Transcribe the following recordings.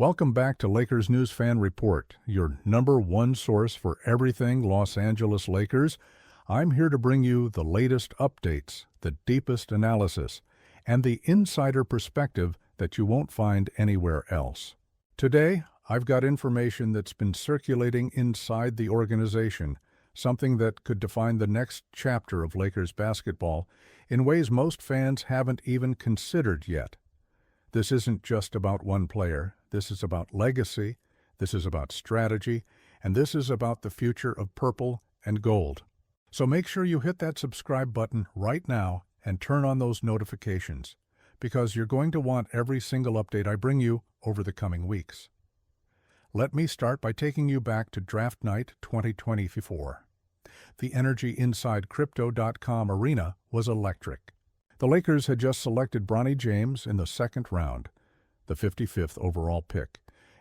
Welcome back to Lakers News Fan Report, your number one source for everything Los Angeles Lakers. I'm here to bring you the latest updates, the deepest analysis, and the insider perspective that you won't find anywhere else. Today, I've got information that's been circulating inside the organization, something that could define the next chapter of Lakers basketball in ways most fans haven't even considered yet. This isn't just about one player. This is about legacy, this is about strategy, and this is about the future of purple and gold. So make sure you hit that subscribe button right now and turn on those notifications, because you're going to want every single update I bring you over the coming weeks. Let me start by taking you back to Draft Night 2024. The energy inside Crypto.com arena was electric. The Lakers had just selected Bronny James in the second round, the 55th overall pick,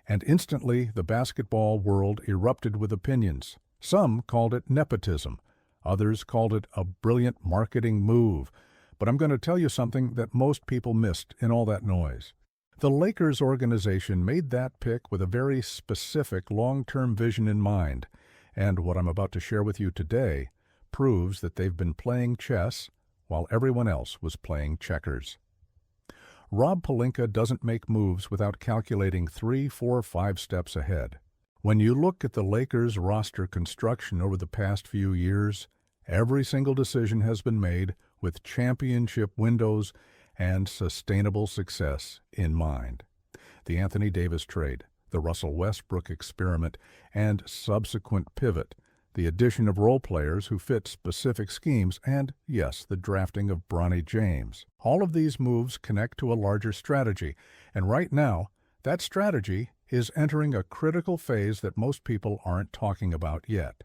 and instantly the basketball world erupted with opinions. Some called it nepotism, others called it a brilliant marketing move, but I'm going to tell you something that most people missed in all that noise. The Lakers organization made that pick with a very specific long-term vision in mind, and what I'm about to share with you today proves that they've been playing chess while everyone else was playing checkers. Rob Pelinka doesn't make moves without calculating 3, 4, 5 steps ahead. When you look at the Lakers' roster construction over the past few years, every single decision has been made with championship windows and sustainable success in mind. The Anthony Davis trade, the Russell Westbrook experiment, and subsequent pivot, the addition of role players who fit specific schemes, and, yes, the drafting of Bronny James. All of these moves connect to a larger strategy, and right now, that strategy is entering a critical phase that most people aren't talking about yet.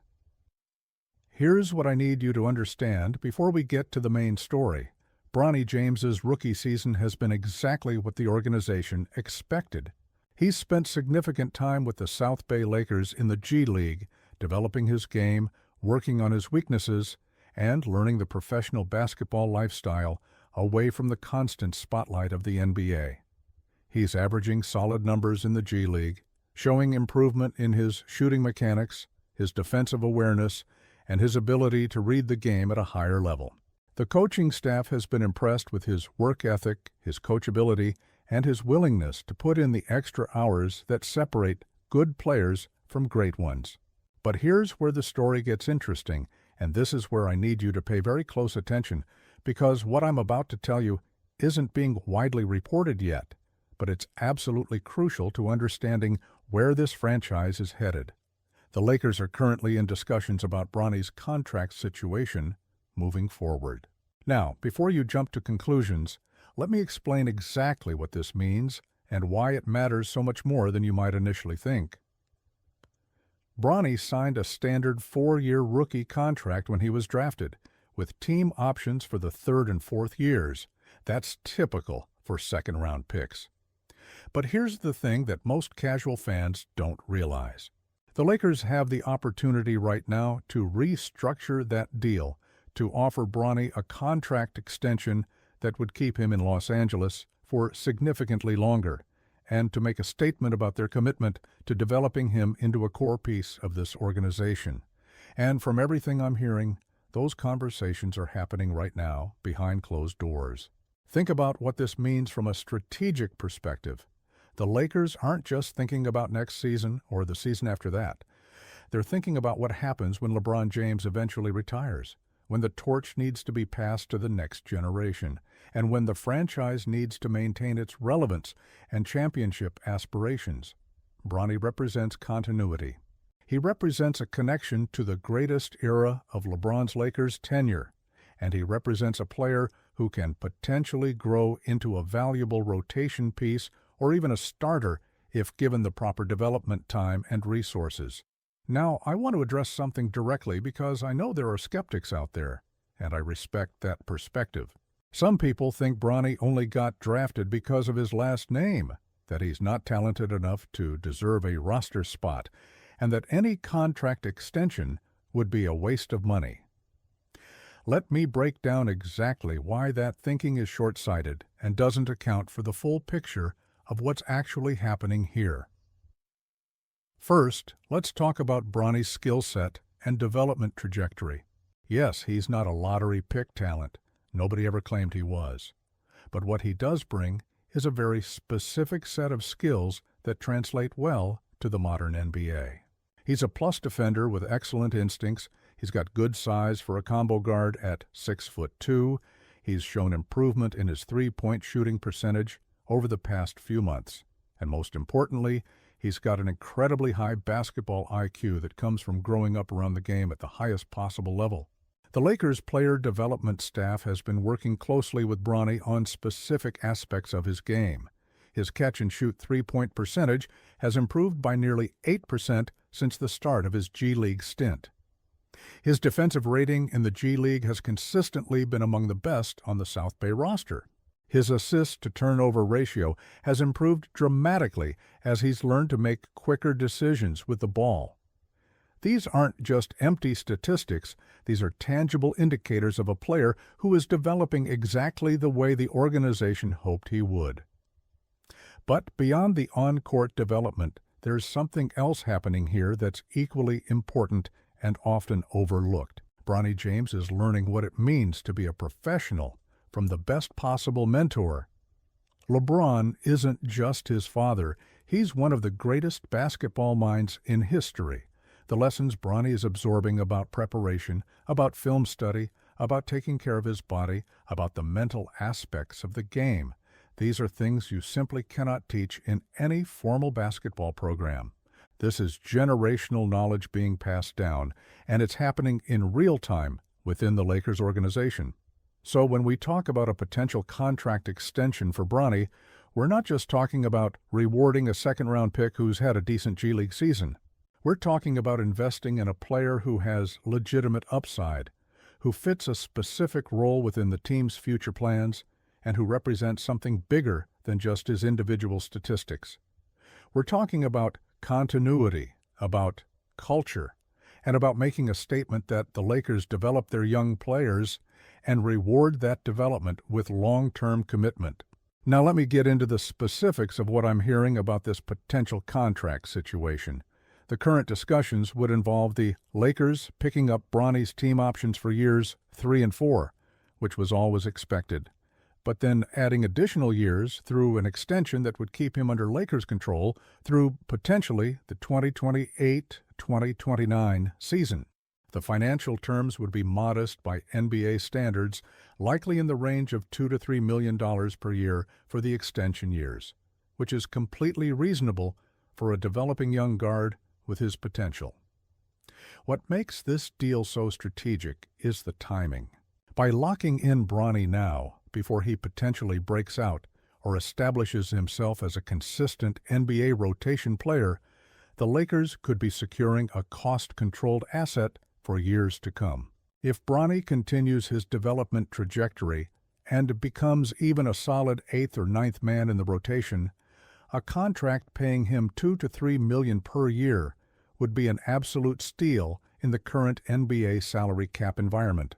Here's what I need you to understand before we get to the main story. Bronny James's rookie season has been exactly what the organization expected. He's spent significant time with the South Bay Lakers in the G League, developing his game, working on his weaknesses, and learning the professional basketball lifestyle away from the constant spotlight of the NBA. He's averaging solid numbers in the G League, showing improvement in his shooting mechanics, his defensive awareness, and his ability to read the game at a higher level. The coaching staff has been impressed with his work ethic, his coachability, and his willingness to put in the extra hours that separate good players from great ones. But here's where the story gets interesting, and this is where I need you to pay very close attention, because what I'm about to tell you isn't being widely reported yet, but it's absolutely crucial to understanding where this franchise is headed. The Lakers are currently in discussions about Bronny's contract situation moving forward. Now, before you jump to conclusions, let me explain exactly what this means and why it matters so much more than you might initially think. Bronny signed a standard 4-year rookie contract when he was drafted, with team options for the 3rd and 4th years. That's typical for second-round picks. But here's the thing that most casual fans don't realize. The Lakers have the opportunity right now to restructure that deal to offer Bronny a contract extension that would keep him in Los Angeles for significantly longer, and to make a statement about their commitment to developing him into a core piece of this organization. And from everything I'm hearing, those conversations are happening right now behind closed doors. Think about what this means from a strategic perspective. The Lakers aren't just thinking about next season or the season after that. They're thinking about what happens when LeBron James eventually retires, when the torch needs to be passed to the next generation, and when the franchise needs to maintain its relevance and championship aspirations. Bronny represents continuity. He represents a connection to the greatest era of LeBron's Lakers tenure, and he represents a player who can potentially grow into a valuable rotation piece or even a starter if given the proper development time and resources. Now, I want to address something directly because I know there are skeptics out there, and I respect that perspective. Some people think Bronny only got drafted because of his last name, that he's not talented enough to deserve a roster spot, and that any contract extension would be a waste of money. Let me break down exactly why that thinking is short-sighted and doesn't account for the full picture of what's actually happening here. First, let's talk about Bronny's skill set and development trajectory. Yes, he's not a lottery pick talent. Nobody ever claimed he was. But what he does bring is a very specific set of skills that translate well to the modern NBA. He's a plus defender with excellent instincts. He's got good size for a combo guard at 6'2". He's shown improvement in his three-point shooting percentage over the past few months. And most importantly, he's got an incredibly high basketball IQ that comes from growing up around the game at the highest possible level. The Lakers' player development staff has been working closely with Bronny on specific aspects of his game. His catch-and-shoot three-point percentage has improved by nearly 8% since the start of his G League stint. His defensive rating in the G League has consistently been among the best on the South Bay roster. His assist-to-turnover ratio has improved dramatically as he's learned to make quicker decisions with the ball. These aren't just empty statistics, these are tangible indicators of a player who is developing exactly the way the organization hoped he would. But beyond the on-court development, there's something else happening here that's equally important and often overlooked. Bronny James is learning what it means to be a professional from the best possible mentor. LeBron isn't just his father, he's one of the greatest basketball minds in history. The lessons Bronny is absorbing about preparation, about film study, about taking care of his body, about the mental aspects of the game. These are things you simply cannot teach in any formal basketball program. This is generational knowledge being passed down, and it's happening in real time within the Lakers organization. So when we talk about a potential contract extension for Bronny, we're not just talking about rewarding a second-round pick who's had a decent G League season. We're talking about investing in a player who has legitimate upside, who fits a specific role within the team's future plans, and who represents something bigger than just his individual statistics. We're talking about continuity, about culture, and about making a statement that the Lakers develop their young players and reward that development with long-term commitment. Now let me get into the specifics of what I'm hearing about this potential contract situation. The current discussions would involve the Lakers picking up Bronny's team options for years 3 and 4, which was always expected, but then adding additional years through an extension that would keep him under Lakers control through potentially the 2028-2029 season. The financial terms would be modest by NBA standards, likely in the range of $2 to $3 million per year for the extension years, which is completely reasonable for a developing young guard with his potential. What makes this deal so strategic is the timing. By locking in Bronny now, before he potentially breaks out or establishes himself as a consistent NBA rotation player, the Lakers could be securing a cost-controlled asset for years to come. If Bronny continues his development trajectory and becomes even a solid 8th or 9th man in the rotation, a contract paying him $2 to $3 million per year would be an absolute steal in the current NBA salary cap environment.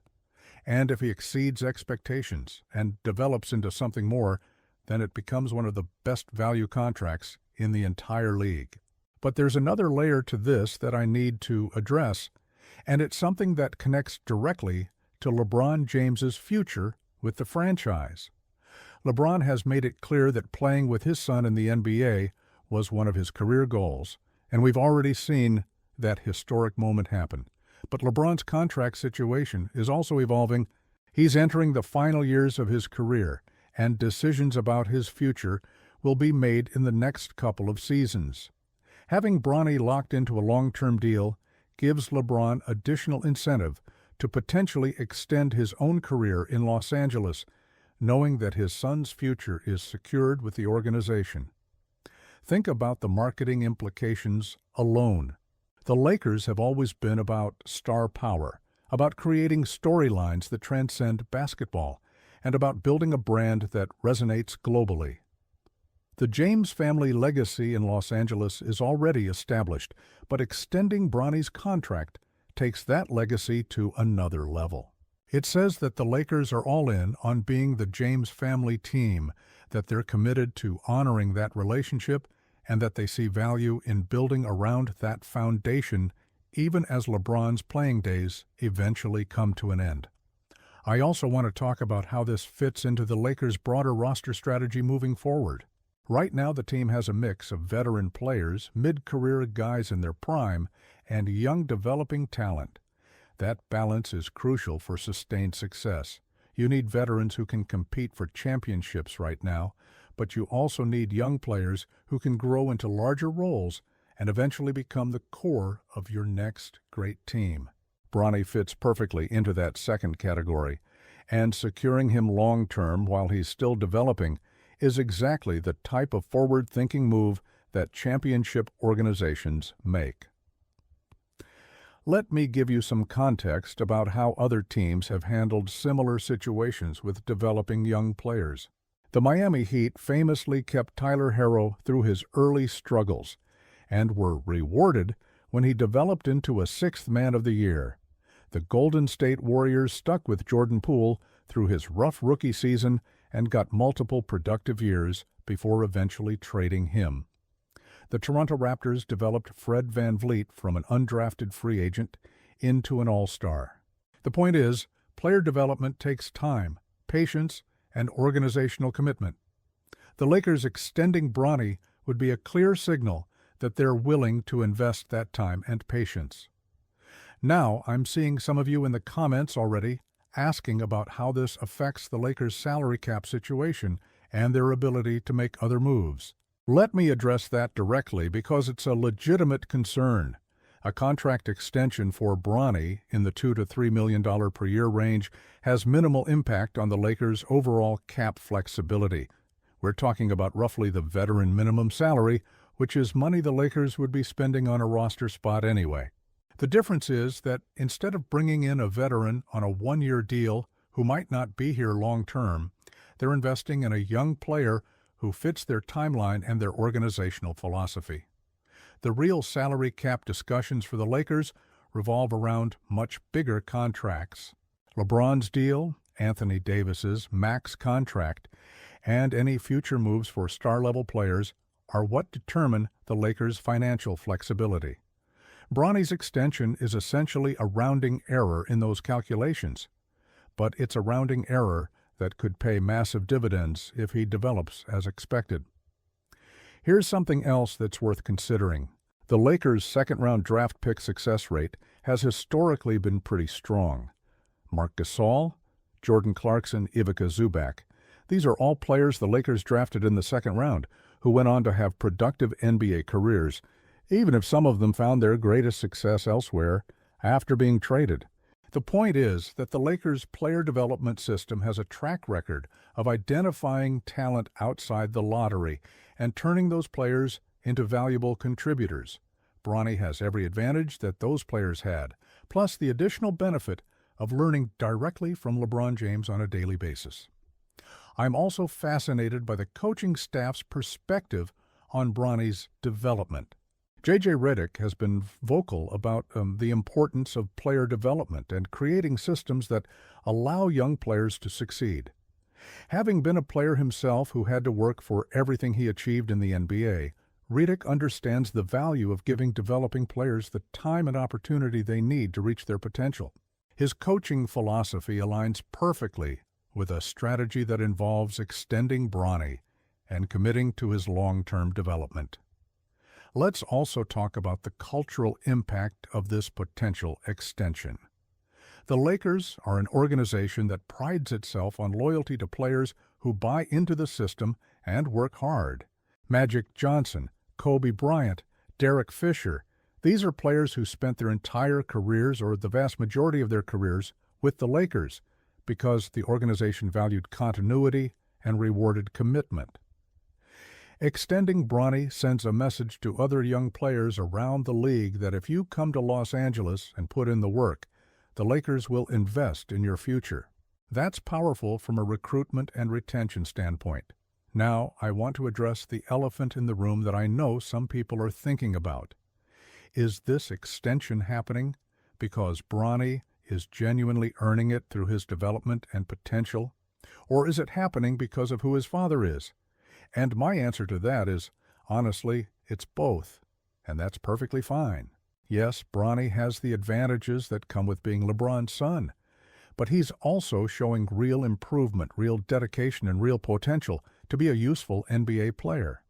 And if he exceeds expectations and develops into something more, then it becomes one of the best value contracts in the entire league. But there's another layer to this that I need to address, and it's something that connects directly to LeBron James's future with the franchise. LeBron has made it clear that playing with his son in the NBA was one of his career goals, and we've already seen that historic moment happen. But LeBron's contract situation is also evolving. He's entering the final years of his career, and decisions about his future will be made in the next couple of seasons. Having Bronny locked into a long-term deal gives LeBron additional incentive to potentially extend his own career in Los Angeles, knowing that his son's future is secured with the organization. Think about the marketing implications alone. The Lakers have always been about star power, about creating storylines that transcend basketball, and about building a brand that resonates globally. The James family legacy in Los Angeles is already established, but extending Bronny's contract takes that legacy to another level. It says that the Lakers are all in on being the James family team, that they're committed to honoring that relationship and that they see value in building around that foundation even as LeBron's playing days eventually come to an end. I also want to talk about how this fits into the Lakers' broader roster strategy moving forward. Right now, the team has a mix of veteran players, mid-career guys in their prime, and young developing talent. That balance is crucial for sustained success. You need veterans who can compete for championships right now, but you also need young players who can grow into larger roles and eventually become the core of your next great team. Bronny fits perfectly into that second category, and securing him long-term while he's still developing is exactly the type of forward-thinking move that championship organizations make. Let me give you some context about how other teams have handled similar situations with developing young players. The Miami Heat famously kept Tyler Herro through his early struggles and were rewarded when he developed into a sixth man of the year. The Golden State Warriors stuck with Jordan Poole through his rough rookie season and got multiple productive years before eventually trading him. The Toronto Raptors developed Fred VanVleet from an undrafted free agent into an all-star. The point is, player development takes time, patience, and organizational commitment. The Lakers extending Bronny would be a clear signal that they're willing to invest that time and patience. Now, I'm seeing some of you in the comments already asking about how this affects the Lakers' salary cap situation and their ability to make other moves. Let me address that directly because it's a legitimate concern. A contract extension for Bronny in the $2 to $3 million per year range has minimal impact on the Lakers' overall cap flexibility. We're talking about roughly the veteran minimum salary, which is money the Lakers would be spending on a roster spot anyway. The difference is that instead of bringing in a veteran on a one-year deal who might not be here long-term, they're investing in a young player who fits their timeline and their organizational philosophy. The real salary cap discussions for the Lakers revolve around much bigger contracts. LeBron's deal, Anthony Davis's max contract, and any future moves for star-level players are what determine the Lakers' financial flexibility. Bronny's extension is essentially a rounding error in those calculations, but it's a rounding error that could pay massive dividends if he develops as expected. Here's something else that's worth considering. The Lakers' second-round draft pick success rate has historically been pretty strong. Marc Gasol, Jordan Clarkson, Ivica Zubac. These are all players the Lakers drafted in the second round who went on to have productive NBA careers, even if some of them found their greatest success elsewhere after being traded. The point is that the Lakers' player development system has a track record of identifying talent outside the lottery and turning those players into valuable contributors. Bronny has every advantage that those players had, plus the additional benefit of learning directly from LeBron James on a daily basis. I'm also fascinated by the coaching staff's perspective on Bronny's development. J.J. Redick has been vocal about the importance of player development and creating systems that allow young players to succeed. Having been a player himself who had to work for everything he achieved in the NBA, Redick understands the value of giving developing players the time and opportunity they need to reach their potential. His coaching philosophy aligns perfectly with a strategy that involves extending Bronny and committing to his long-term development. Let's also talk about the cultural impact of this potential extension. The Lakers are an organization that prides itself on loyalty to players who buy into the system and work hard. Magic Johnson, Kobe Bryant, Derek Fisher, these are players who spent their entire careers or the vast majority of their careers with the Lakers because the organization valued continuity and rewarded commitment. Extending Bronny sends a message to other young players around the league that if you come to Los Angeles and put in the work, the Lakers will invest in your future. That's powerful from a recruitment and retention standpoint. Now, I want to address the elephant in the room that I know some people are thinking about. Is this extension happening because Bronny is genuinely earning it through his development and potential? Or is it happening because of who his father is? And my answer to that is, honestly, it's both, and that's perfectly fine. Yes, Bronny has the advantages that come with being LeBron's son, but he's also showing real improvement, real dedication, and real potential to be a useful NBA player.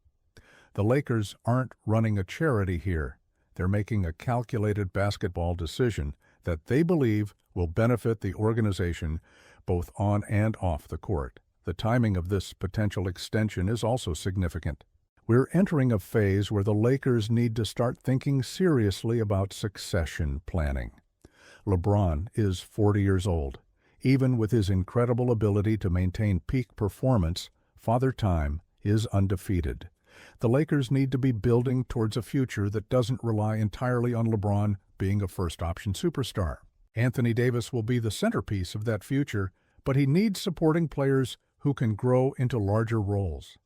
The Lakers aren't running a charity here. They're making a calculated basketball decision that they believe will benefit the organization both on and off the court. The timing of this potential extension is also significant. We're entering a phase where the Lakers need to start thinking seriously about succession planning. LeBron is 40 years old. Even with his incredible ability to maintain peak performance, Father Time is undefeated. The Lakers need to be building towards a future that doesn't rely entirely on LeBron being a first-option superstar. Anthony Davis will be the centerpiece of that future, but he needs supporting players who can grow into larger roles.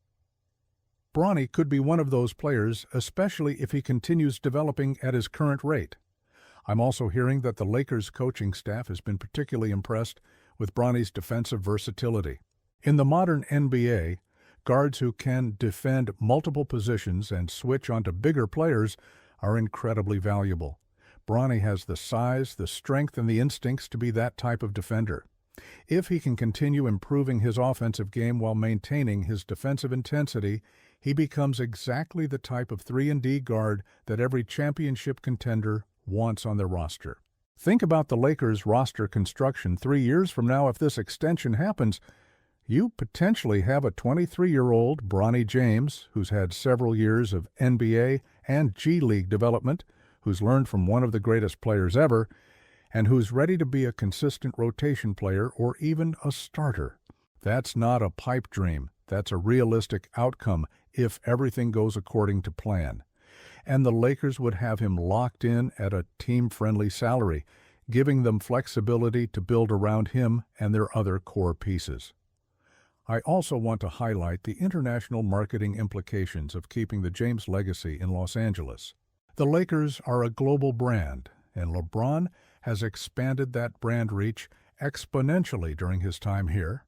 Bronny could be one of those players, especially if he continues developing at his current rate. I'm also hearing that the Lakers coaching staff has been particularly impressed with Bronny's defensive versatility. In the modern NBA, guards who can defend multiple positions and switch onto bigger players are incredibly valuable. Bronny has the size, the strength, and the instincts to be that type of defender. If he can continue improving his offensive game while maintaining his defensive intensity, he becomes exactly the type of 3-and-D guard that every championship contender wants on their roster. Think about the Lakers' roster construction 3 years from now. If this extension happens, you potentially have a 23-year-old Bronny James who's had several years of NBA and G League development, who's learned from one of the greatest players ever, and who's ready to be a consistent rotation player or even a starter. That's not a pipe dream. That's a realistic outcome if everything goes according to plan. And the Lakers would have him locked in at a team-friendly salary, giving them flexibility to build around him and their other core pieces. I also want to highlight the international marketing implications of keeping the James legacy in Los Angeles. The Lakers are a global brand, and LeBron has expanded that brand reach exponentially during his time here.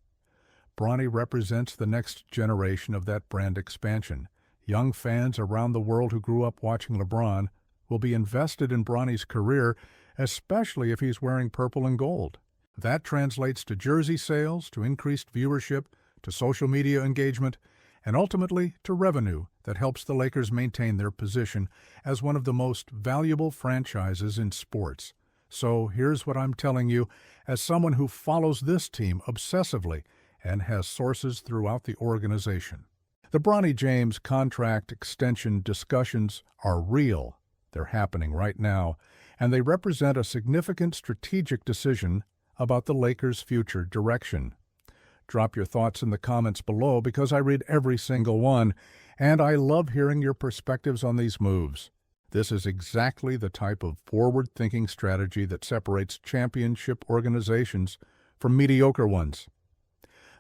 Bronny represents the next generation of that brand expansion. Young fans around the world who grew up watching LeBron will be invested in Bronny's career, especially if he's wearing purple and gold. That translates to jersey sales, to increased viewership, to social media engagement, and ultimately to revenue that helps the Lakers maintain their position as one of the most valuable franchises in sports. So here's what I'm telling you as someone who follows this team obsessively and has sources throughout the organization. The Bronny James contract extension discussions are real. They're happening right now, and they represent a significant strategic decision about the Lakers' future direction. Drop your thoughts in the comments below because I read every single one, and I love hearing your perspectives on these moves. This is exactly the type of forward-thinking strategy that separates championship organizations from mediocre ones.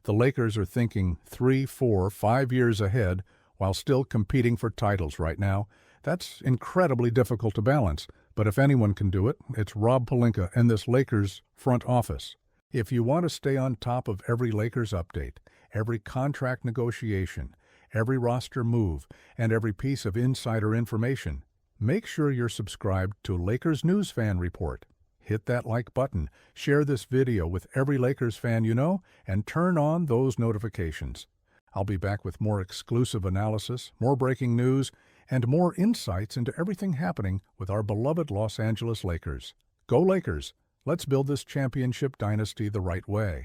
The Lakers are thinking 3, 4, 5 years ahead while still competing for titles right now. That's incredibly difficult to balance, but if anyone can do it, it's Rob Pelinka and this Lakers front office. If you want to stay on top of every Lakers update, every contract negotiation, every roster move, and every piece of insider information, make sure you're subscribed to Lakers News Fan Report. Hit that like button, share this video with every Lakers fan you know, and turn on those notifications. I'll be back with more exclusive analysis, more breaking news, and more insights into everything happening with our beloved Los Angeles Lakers. Go Lakers! Let's build this championship dynasty the right way.